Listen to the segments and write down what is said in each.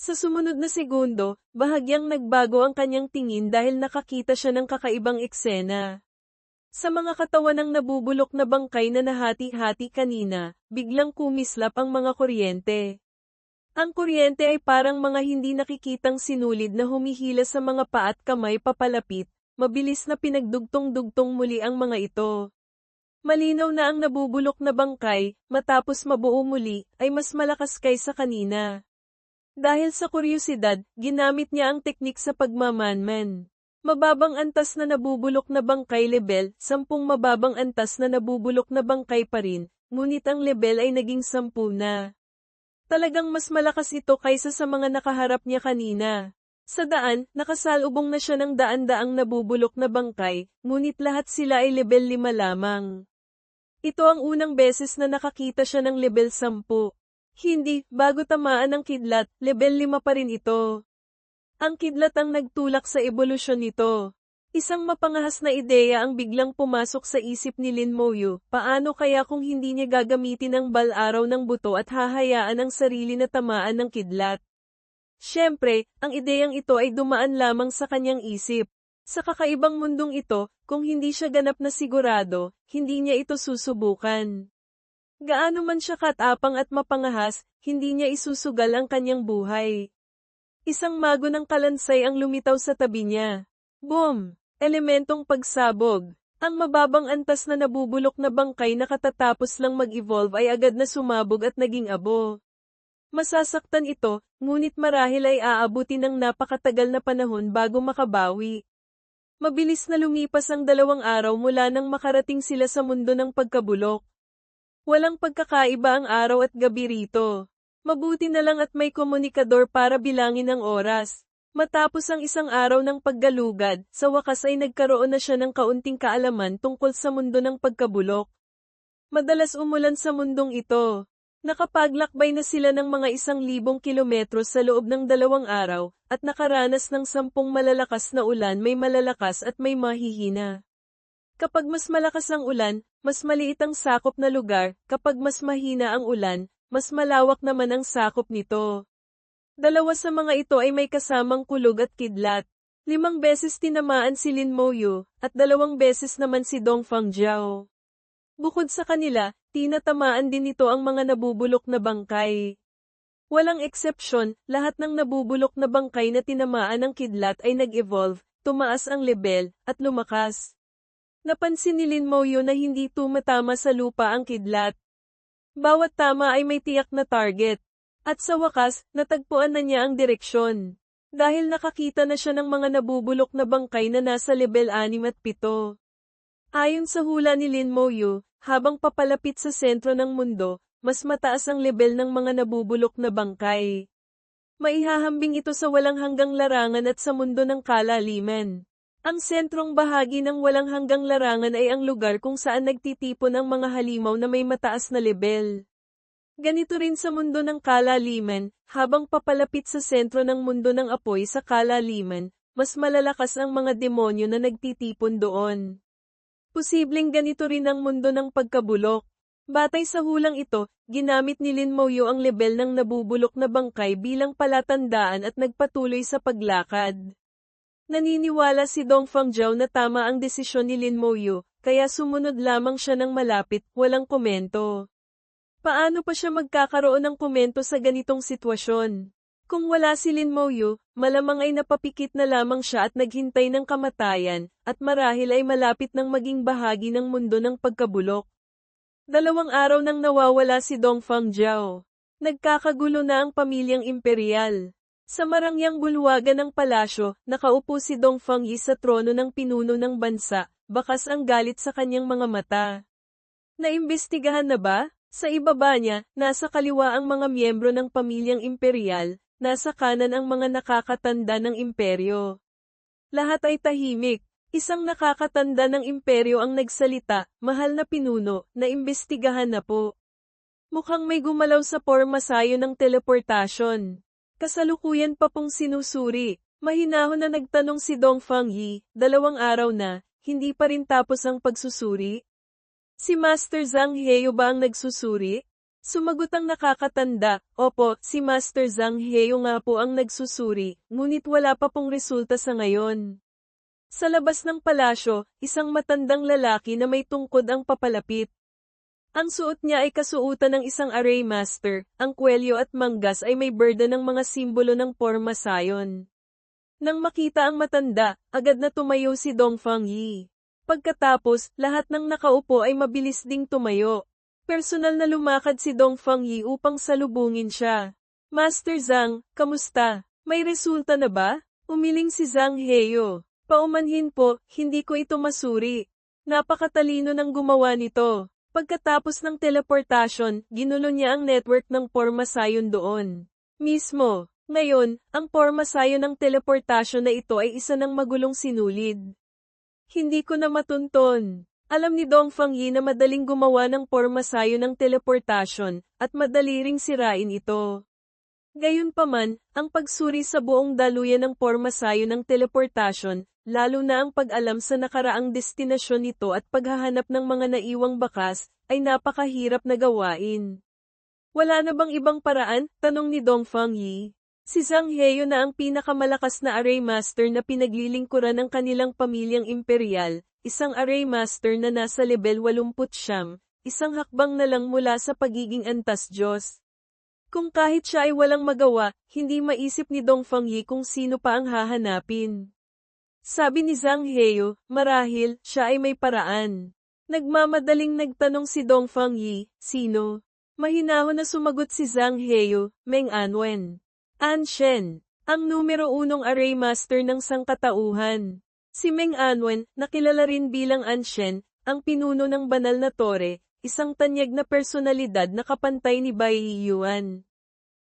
Sa sumunod na segundo, bahagyang nagbago ang kanyang tingin dahil nakakita siya ng kakaibang eksena. Sa mga katawan ng nabubulok na bangkay na nahati-hati kanina, biglang kumislap ang mga kuryente. Ang kuryente ay parang mga hindi nakikitang sinulid na humihila sa mga paa at kamay papalapit, mabilis na pinagdugtong-dugtong muli ang mga ito. Malinaw na ang nabubulok na bangkay, matapos mabuo muli, ay mas malakas kaysa kanina. Dahil sa kuryosidad, ginamit niya ang teknik sa pagmamanman. Mababang antas na nabubulok na bangkay level, 10 mababang antas na nabubulok na bangkay pa rin, ngunit ang level ay naging 10 na. Talagang mas malakas ito kaysa sa mga nakaharap niya kanina. Sa daan, nakasalubong na siya ng daan-daang nabubulok na bangkay, ngunit lahat sila ay level 5 lamang. Ito ang unang beses na nakakita siya ng level 10. Hindi, bago tamaan ng kidlat, level 5 pa rin ito. Ang kidlat ang nagtulak sa ebolusyon nito. Isang mapangahas na ideya ang biglang pumasok sa isip ni Lin Moyu, paano kaya kung hindi niya gagamitin ang bal-araw ng buto at hahayaan ang sarili na tamaan ng kidlat? Siyempre, ang ideyang ito ay dumaan lamang sa kanyang isip. Sa kakaibang mundong ito, kung hindi siya ganap na sigurado, hindi niya ito susubukan. Gaano man siya katapang at mapangahas, hindi niya isusugal ang kanyang buhay. Isang mago ng kalansay ang lumitaw sa tabi niya. Boom! Elementong pagsabog. Ang mababang antas na nabubulok na bangkay na katatapos lang mag-evolve ay agad na sumabog at naging abo. Masasaktan ito, ngunit marahil ay aabutin ng napakatagal na panahon bago makabawi. Mabilis na lumipas ang 2 araw mula nang makarating sila sa mundo ng pagkabulok. Walang pagkakaiba ang araw at gabi rito. Mabuti na lang at may komunikador para bilangin ang oras. Matapos ang isang araw ng paggalugad, sa wakas ay nagkaroon na siya ng kaunting kaalaman tungkol sa mundo ng pagkabulok. Madalas umulan sa mundong ito. Nakapaglakbay na sila ng mga 1,000 kilometro sa loob ng 2 araw, at nakaranas ng 10 malalakas na ulan, may malalakas at may mahihina. Kapag mas malakas ang ulan, mas maliit ang sakop na lugar, kapag mas mahina ang ulan, mas malawak naman ang sakop nito. 2 sa mga ito ay may kasamang kulog at kidlat. 5 beses tinamaan si Lin Moyu, at 2 beses naman si Dong Fangjiao. Bukod sa kanila, tinatamaan din ito ang mga nabubulok na bangkay. Walang eksepsyon, lahat ng nabubulok na bangkay na tinamaan ng kidlat ay nag-evolve, tumaas ang level, at lumakas. Napansin ni Lin Moyu na hindi tumatama sa lupa ang kidlat. Bawat tama ay may tiyak na target. At sa wakas, natagpuan na niya ang direksyon. Dahil nakakita na siya ng mga nabubulok na bangkay na nasa level 6 at 7. Ayon sa hula ni Lin Moyu, habang papalapit sa sentro ng mundo, mas mataas ang level ng mga nabubulok na bangkay. Maihahambing ito sa walang hanggang larangan at sa mundo ng kalaliman. Ang sentrong bahagi ng walang hanggang larangan ay ang lugar kung saan nagtitipon ang mga halimaw na may mataas na level. Ganito rin sa mundo ng kalaliman, habang papalapit sa sentro ng mundo ng apoy sa kalaliman, mas malalakas ang mga demonyo na nagtitipon doon. Posibleng ganito rin ang mundo ng pagkabulok. Batay sa hulang ito, ginamit ni Lin Moyu ang level ng nabubulok na bangkay bilang palatandaan at nagpatuloy sa paglakad. Naniniwala si Dong Fangjiao na tama ang desisyon ni Lin Moyu, kaya sumunod lamang siya ng malapit, walang komento. Paano pa siya magkakaroon ng komento sa ganitong sitwasyon? Kung wala si Lin Moyu, malamang ay napapikit na lamang siya at naghintay ng kamatayan, at marahil ay malapit ng maging bahagi ng mundo ng pagkabulok. 2 araw nang nawawala si Dong Fangjiao. Nagkakagulo na ang pamilyang imperial. Sa marangyang bulwagan ng palasyo, nakaupo si Dong Fangyi sa trono ng pinuno ng bansa, bakas ang galit sa kanyang mga mata. Naimbestigahan na ba? Sa ibaba niya, nasa kaliwa ang mga miyembro ng pamilyang imperial, nasa kanan ang mga nakakatanda ng imperyo. Lahat ay tahimik. Isang nakakatanda ng imperyo ang nagsalita, mahal na pinuno, naimbestigahan na po. Mukhang may gumalaw sa pormasayo ng teleportasyon. Kasalukuyan pa pong sinusuri. Mahinahon na nagtanong si Dong Fangyi, 2 araw na, hindi pa rin tapos ang pagsusuri? Si Master Zhang Heyo ba ang nagsusuri? Sumagot ang nakakatanda, opo, si Master Zhang Heo nga po ang nagsusuri, ngunit wala pa pong resulta sa ngayon. Sa labas ng palasyo, isang matandang lalaki na may tungkod ang papalapit. Ang suot niya ay kasuutan ng isang array master, ang kwelyo at manggas ay may burden ng mga simbolo ng porma sayon. Nang makita ang matanda, agad na tumayo si Dongfang Yi. Pagkatapos, lahat ng nakaupo ay mabilis ding tumayo. Personal na lumakad si Dongfang Yi upang salubungin siya. Master Zhang, kamusta? May resulta na ba? Umiling si Zhang Heo. Paumanhin po, hindi ko ito masuri. Napakatalino ng gumawa nito. Pagkatapos ng teleportasyon, ginulo niya ang network ng porma sayon doon. Mismo, ngayon, ang porma sayon ng teleportasyon na ito ay isa ng magulong sinulid. Hindi ko na matunton. Alam ni Dongfang Yi na madaling gumawa ng porma sayon ng teleportasyon, at madali ring sirain ito. Gayunpaman, ang pagsuri sa buong daluyan ng porma sayon ng teleportasyon, lalo na ang pag-alam sa nakaraang destinasyon nito at paghahanap ng mga naiwang bakas, ay napakahirap na gawain. Wala na bang ibang paraan? Tanong ni Dongfang Yi. Si Zhang Heo na ang pinakamalakas na array master na pinaglilingkuran ng kanilang pamilyang imperial, isang array master na nasa level 89, isang hakbang na lang mula sa pagiging antas Diyos. Kung kahit siya ay walang magawa, hindi maisip ni Dongfang Yi kung sino pa ang hahanapin. Sabi ni Zhang Heo, marahil, siya ay may paraan. Nagmamadaling nagtanong si Dongfang Yi, sino? Mahinahon na sumagot si Zhang Heo, Meng Anwen. Anshen, ang numero 1 array master ng sangkatauhan. Si Meng Anwen, nakilala rin bilang Anshen, ang pinuno ng banal na tore, isang tanyag na personalidad na kapantay ni Bai Yuan.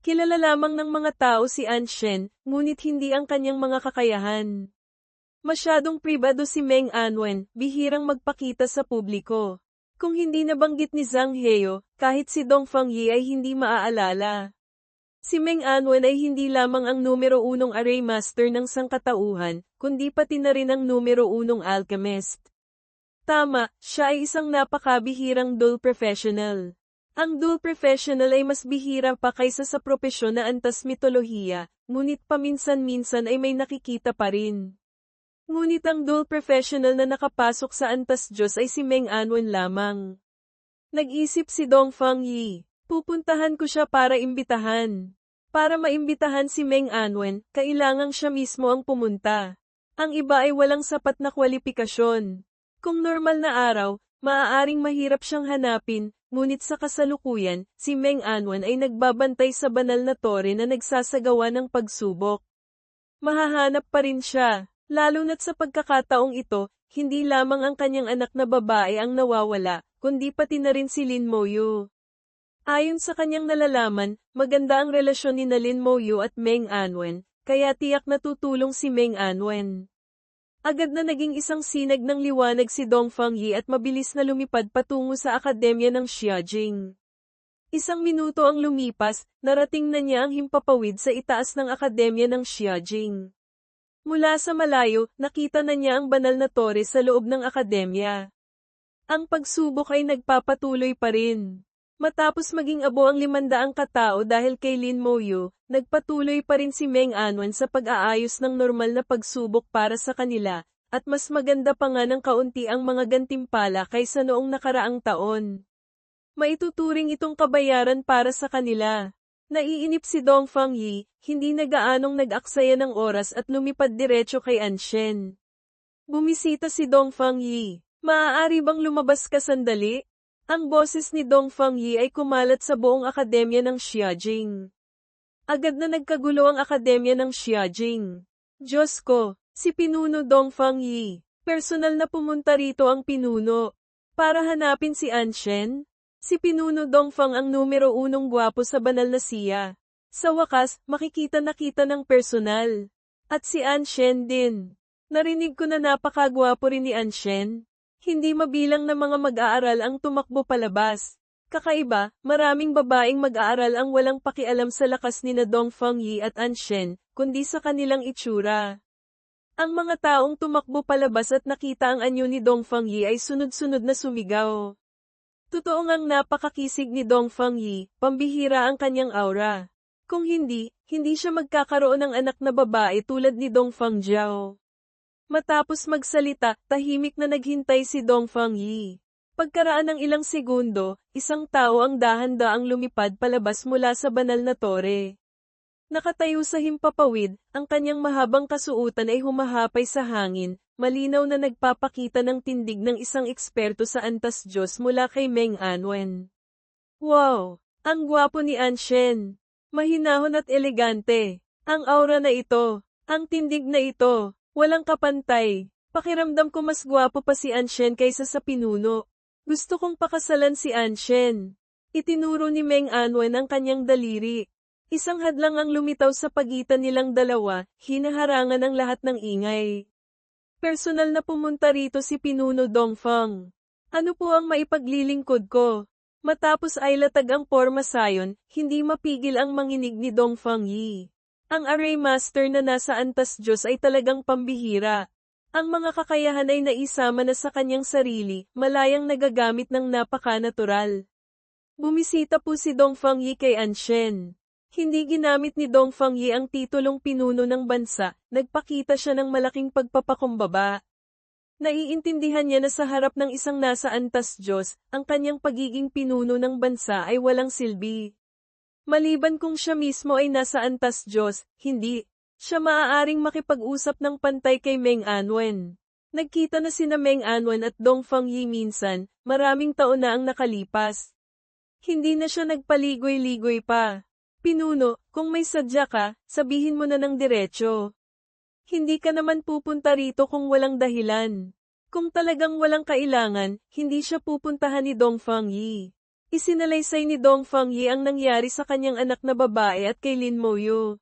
Kilala lamang ng mga tao si Anshen, ngunit hindi ang kanyang mga kakayahan. Masyadong pribado si Meng Anwen, bihirang magpakita sa publiko. Kung hindi nabanggit ni Zhang Heo, kahit si Dongfang Yi ay hindi maaalala. Si Meng Anwen ay hindi lamang ang numero 1 array master ng sangkatauhan, kundi pati na rin ang numero 1 alchemist. Tama, siya ay isang napakabihirang dual professional. Ang dual professional ay mas bihira pa kaysa sa propesyon na antas mitolohiya, ngunit paminsan-minsan ay may nakikita pa rin. Ngunit ang dual professional na nakapasok sa antas Diyos ay si Meng Anwen lamang. Nag-isip si Dongfang Yi. Pupuntahan ko siya para imbitahan. Para maimbitahan si Meng Anwen, kailangang siya mismo ang pumunta. Ang iba ay walang sapat na kwalifikasyon. Kung normal na araw, maaaring mahirap siyang hanapin, ngunit sa kasalukuyan, si Meng Anwen ay nagbabantay sa banal na tore na nagsasagawa ng pagsubok. Mahahanap pa rin siya, lalo na't sa pagkakataong ito, hindi lamang ang kanyang anak na babae ang nawawala, kundi pati na rin si Lin Moyu. Ayon sa kanyang nalalaman, maganda ang relasyon ni Lin Moyu at Meng Anwen, kaya tiyak na tutulong si Meng Anwen. Agad na naging isang sinag ng liwanag si Dongfang Yi at mabilis na lumipad patungo sa akademya ng Xiajing. Isang minuto ang lumipas, narating na niya ang himpapawid sa itaas ng akademya ng Xiajing. Mula sa malayo, nakita na niya ang banal na tore sa loob ng akademya. Ang pagsubok ay nagpapatuloy pa rin. Matapos maging abo ang 500 katao dahil kay Lin Moyu, nagpatuloy pa rin si Meng Anwen sa pag-aayos ng normal na pagsubok para sa kanila, at mas maganda pa nga ng kaunti ang mga gantimpala kaysa noong nakaraang taon. Maituturing itong kabayaran para sa kanila. Naiinip si Dongfang Yi, hindi na gaanong nag-aksaya ng oras at lumipad diretso kay Anshen. Bumisita si Dongfang Yi. Maaari bang lumabas ka sandali? Ang boses ni Dongfang Yi ay kumalat sa buong akademya ng Xiajing. Agad na nagkagulo ang akademya ng Xiajing. Diyos ko, si Pinuno Dongfang Yi. Personal na pumunta rito ang pinuno. Para hanapin si Anshen? Si Pinuno Dongfang ang numero 1 gwapo sa banal na siya. Sa wakas, makikita-nakita ng personal. At si Anshen din. Narinig ko na napakagwapo rin ni Anshen. Hindi mabilang na mga mag-aaral ang tumakbo palabas. Kakaiba, maraming babaeng mag-aaral ang walang pakialam sa lakas ni na Dongfang Yi at Anshen, kundi sa kanilang itsura. Ang mga taong tumakbo palabas at nakita ang anyo ni Dongfang Yi ay sunod-sunod na sumigaw. Totoo ngang napakakisig ni Dong Fangyi, pambihira ang kanyang aura. Kung hindi, hindi siya magkakaroon ng anak na babae tulad ni Dong Fangjiao. Matapos magsalita, tahimik na naghintay si Dong Fangyi. Pagkaraan ng ilang segundo, isang tao ang dahan-daang lumipad palabas mula sa banal na tore. Nakatayo sa himpapawid, ang kanyang mahabang kasuotan ay humahapay sa hangin, malinaw na nagpapakita ng tindig ng isang eksperto sa antas Diyos mula kay Meng Anwen. Wow! Ang gwapo ni Anshen! Mahinahon at elegante! Ang aura na ito! Ang tindig na ito! Walang kapantay! Pakiramdam ko mas gwapo pa si Anshen kaysa sa pinuno. Gusto kong pakasalan si Anshen. Itinuro ni Meng Anwen ang kanyang daliri. Isang hadlang ang lumitaw sa pagitan nilang dalawa, hinaharangan ang lahat ng ingay. Personal na pumunta rito si Pinuno Dongfang. Ano po ang maipaglilingkod ko? Matapos ay latag ang porma sayon, hindi mapigil ang manginig ni Dongfang Yi. Ang Array Master na nasa antas Diyos ay talagang pambihira. Ang mga kakayahan ay naisama na sa kanyang sarili, malayang nagagamit ng napaka-natural. Bumisita po si Dongfang Yi kay Anshen. Hindi ginamit ni Dong Fangyi ang titulong pinuno ng bansa, nagpakita siya ng malaking pagpapakumbaba. Naiintindihan niya na sa harap ng isang nasa antas Diyos, ang kanyang pagiging pinuno ng bansa ay walang silbi. Maliban kung siya mismo ay nasa antas Diyos, hindi siya maaaring makipag-usap ng pantay kay Meng Anwen. Nagkita na sina Meng Anwen at Dong Fangyi minsan, maraming taon na ang nakalipas. Hindi na siya nagpaligoy-ligoy pa. Pinuno, kung may sadya ka, sabihin mo na ng diretsyo. Hindi ka naman pupunta rito kung walang dahilan. Kung talagang walang kailangan, hindi siya pupuntahan ni Dong Fangyi. Isinalaysay ni Dong Fangyi ang nangyari sa kanyang anak na babae at kay Lin Moyu.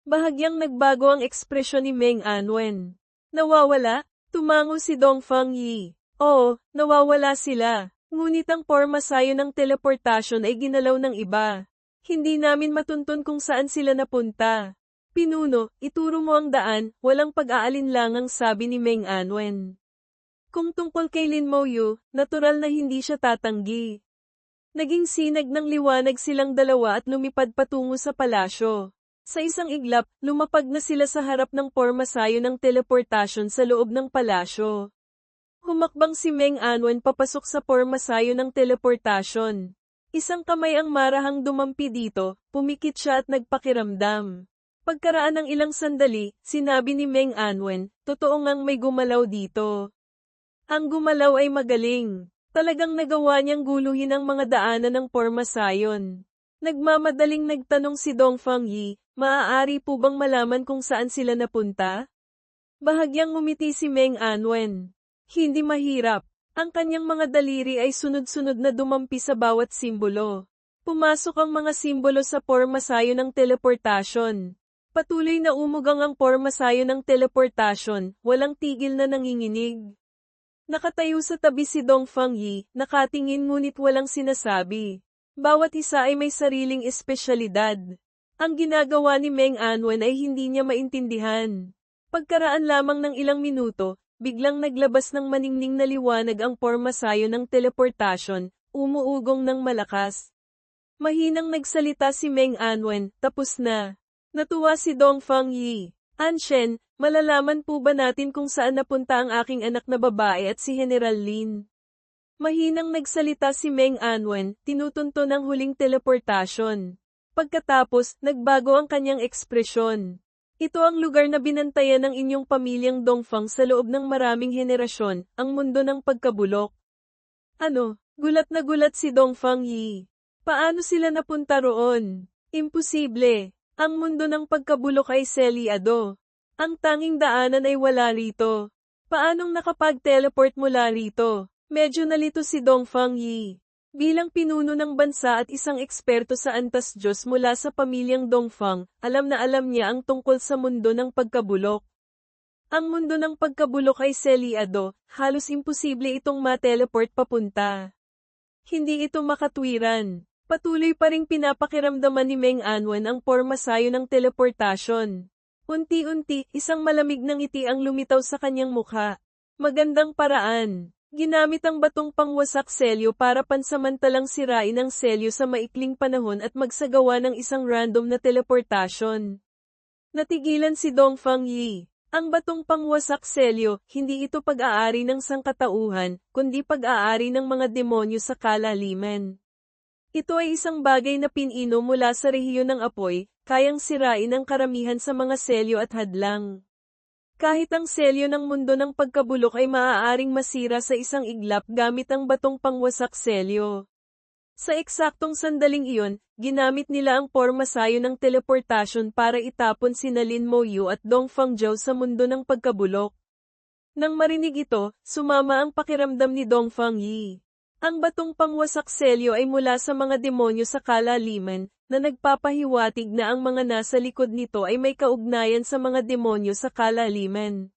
Bahagyang nagbago ang ekspresyon ni Meng Anwen. Nawawala? Tumango si Dong Fangyi. Oo, nawawala sila. Ngunit ang porma sayo ng teleportasyon ay ginalaw ng iba. Hindi namin matuntun kung saan sila napunta. Pinuno, ituro mo ang daan, walang pag-aalinlangang sabi ni Meng Anwen. Kung tungkol kay Lin Moyu, natural na hindi siya tatanggi. Naging sinag ng liwanag silang dalawa at lumipad patungo sa palasyo. Sa isang iglap, lumapag na sila sa harap ng porma sayo ng teleportasyon sa loob ng palasyo. Humakbang si Meng Anwen papasok sa porma sayo ng teleportasyon. Isang kamay ang marahang dumampi dito, pumikit siya at nagpakiramdam. Pagkaraan ng ilang sandali, sinabi ni Meng Anwen, totoo ngang may gumalaw dito. Ang gumalaw ay magaling. Talagang nagawa niyang guluhin ang mga daanan ng porma sayon. Nagmamadaling nagtanong si Dong Fangyi, maaari po bang malaman kung saan sila napunta? Bahagyang ngumiti si Meng Anwen. Hindi mahirap. Ang kanyang mga daliri ay sunod-sunod na dumampi sa bawat simbolo. Pumasok ang mga simbolo sa porma sayo ng teleportasyon. Patuloy na umugang ang porma sayo ng teleportasyon, walang tigil na nanginginig. Nakatayo sa tabi si Dong Fangyi, nakatingin ngunit walang sinasabi. Bawat isa ay may sariling espesyalidad. Ang ginagawa ni Meng Anwen ay hindi niya maintindihan. Pagkaraan lamang ng ilang minuto, biglang naglabas ng maningning na liwanag ang porma sayo ng teleportasyon, umuugong ng malakas. Mahinang nagsalita si Meng Anwen, tapos na. Natuwa si Dong Fangyi. Anshen, malalaman po ba natin kung saan napunta ang aking anak na babae at si General Lin? Mahinang nagsalita si Meng Anwen, tinutunto ng huling teleportasyon. Pagkatapos, nagbago ang kanyang ekspresyon. Ito ang lugar na binantayan ng inyong pamilyang Dongfang sa loob ng maraming henerasyon, ang mundo ng pagkabulok. Ano? Gulat na gulat si Dong Fangyi. Paano sila napunta roon? Imposible. Ang mundo ng pagkabulok ay selyado. Ang tanging daanan ay wala rito. Paanong nakapag-teleport mula rito? Medyo nalito si Dong Fangyi. Bilang pinuno ng bansa at isang eksperto sa antas Diyos mula sa pamilyang Dongfang, alam na alam niya ang tungkol sa mundo ng pagkabulok. Ang mundo ng pagkabulok ay selyado, halos imposible itong ma-teleport papunta. Hindi ito makatwiran. Patuloy pa ring pinapakiramdaman ni Meng Anwen ang porma sayo ng teleportasyon. Unti-unti, isang malamig na ngiti ang lumitaw sa kanyang mukha. Magandang paraan. Ginamit ang batong pangwasak selyo para pansamantalang sirain ang selyo sa maikling panahon at magsagawa ng isang random na teleportasyon. Natigilan si Dongfang Yi. Ang batong pangwasak selyo, hindi ito pag-aari ng sangkatauhan, kundi pag-aari ng mga demonyo sa kalaliman. Ito ay isang bagay na pinino mula sa rehiyon ng apoy, kayang sirain ang karamihan sa mga selyo at hadlang. Kahit ang selyo ng mundo ng pagkabulok ay maaaring masira sa isang iglap gamit ang batong pangwasak selyo. Sa eksaktong sandaling iyon, ginamit nila ang pormasayo ng teleportasyon para itapon sina Lin Moyu at Dong Fangzhou sa mundo ng pagkabulok. Nang marinig ito, sumama ang pakiramdam ni Dongfang Yi. Ang batong pangwasak selyo ay mula sa mga demonyo sa kalaliman, na nagpapahiwatig na ang mga nasa likod nito ay may kaugnayan sa mga demonyo sa kalaliman.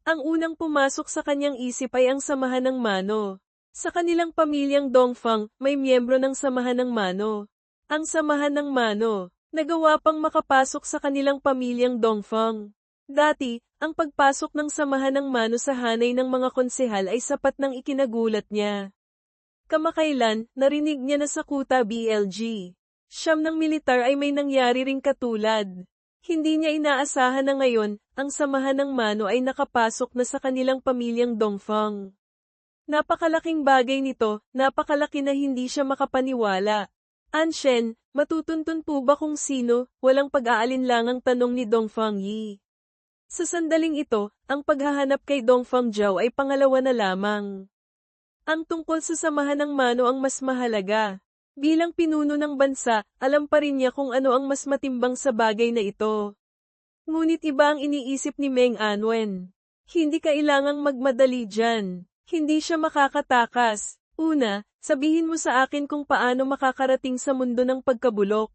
Ang unang pumasok sa kanyang isip ay ang samahan ng mano. Sa kanilang pamilyang Dongfang, may miyembro ng samahan ng mano. Ang samahan ng mano, nagawa pang makapasok sa kanilang pamilyang Dongfang. Dati, ang pagpasok ng samahan ng mano sa hanay ng mga konsehal ay sapat ng ikinagulat niya. Kamakailan, narinig niya na sa Kuta BLG. Siyam ng militar ay may nangyari ring katulad. Hindi niya inaasahan na ngayon, ang samahan ng mano ay nakapasok na sa kanilang pamilyang Dongfang. Napakalaking bagay nito, napakalaki na hindi siya makapaniwala. Anshen, matutuntun po ba kung sino, walang pag-aalinlangang tanong ni Dongfang Yi. Sa sandaling ito, ang paghahanap kay Dongfang Zhao ay pangalawa na lamang. Ang tungkol sa samahan ng mano ang mas mahalaga. Bilang pinuno ng bansa, alam pa rin niya kung ano ang mas matimbang sa bagay na ito. Ngunit iba ang iniisip ni Meng Anwen. Hindi kailangang magmadali dyan. Hindi siya makakatakas. Una, sabihin mo sa akin kung paano makakarating sa mundo ng pagkabulok.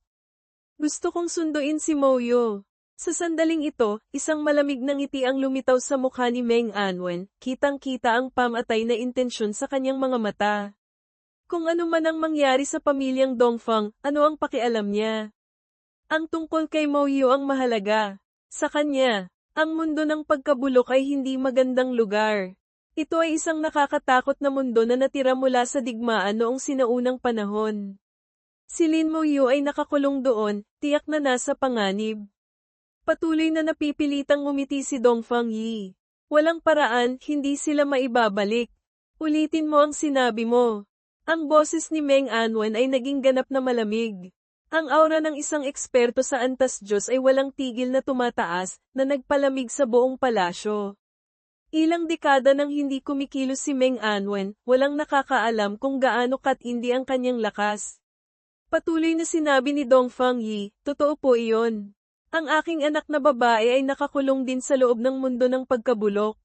Gusto kong sunduin si Moyo. Sa sandaling ito, isang malamig na ngiti ang lumitaw sa mukha ni Meng Anwen, kitang-kita ang pamatay na intensyon sa kanyang mga mata. Kung ano man ang mangyari sa pamilyang Dongfang, ano ang pakialam niya? Ang tungkol kay Moyo ang mahalaga. Sa kanya, ang mundo ng pagkabulok ay hindi magandang lugar. Ito ay isang nakakatakot na mundo na natira mula sa digmaan noong sinaunang panahon. Si Lin Moyu ay nakakulong doon, tiyak na nasa panganib. Patuloy na napipilitang ngumiti si Dongfang Yi. Walang paraan, hindi sila maibabalik. Ulitin mo ang sinabi mo. Ang boses ni Meng Anwen ay naging ganap na malamig. Ang aura ng isang eksperto sa antas Diyos ay walang tigil na tumataas, na nagpalamig sa buong palasyo. Ilang dekada nang hindi kumikilos si Meng Anwen, walang nakakaalam kung gaano katindi ang kanyang lakas. Patuloy na sinabi ni Dongfang Yi, totoo po iyon. Ang aking anak na babae ay nakakulong din sa loob ng mundo ng pagkabulok.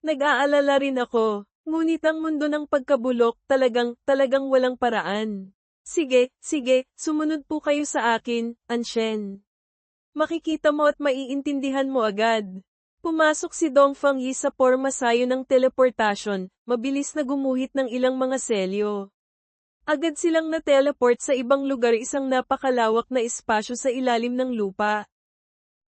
Nag-aalala rin ako, ngunit ang mundo ng pagkabulok talagang walang paraan. Sige, sumunod po kayo sa akin, Anshen. Makikita mo at maiintindihan mo agad. Pumasok si Dongfang Yi sa pormasayo ng teleportasyon, mabilis na gumuhit ng ilang mga selyo. Agad silang na-teleport sa ibang lugar, isang napakalawak na espasyo sa ilalim ng lupa.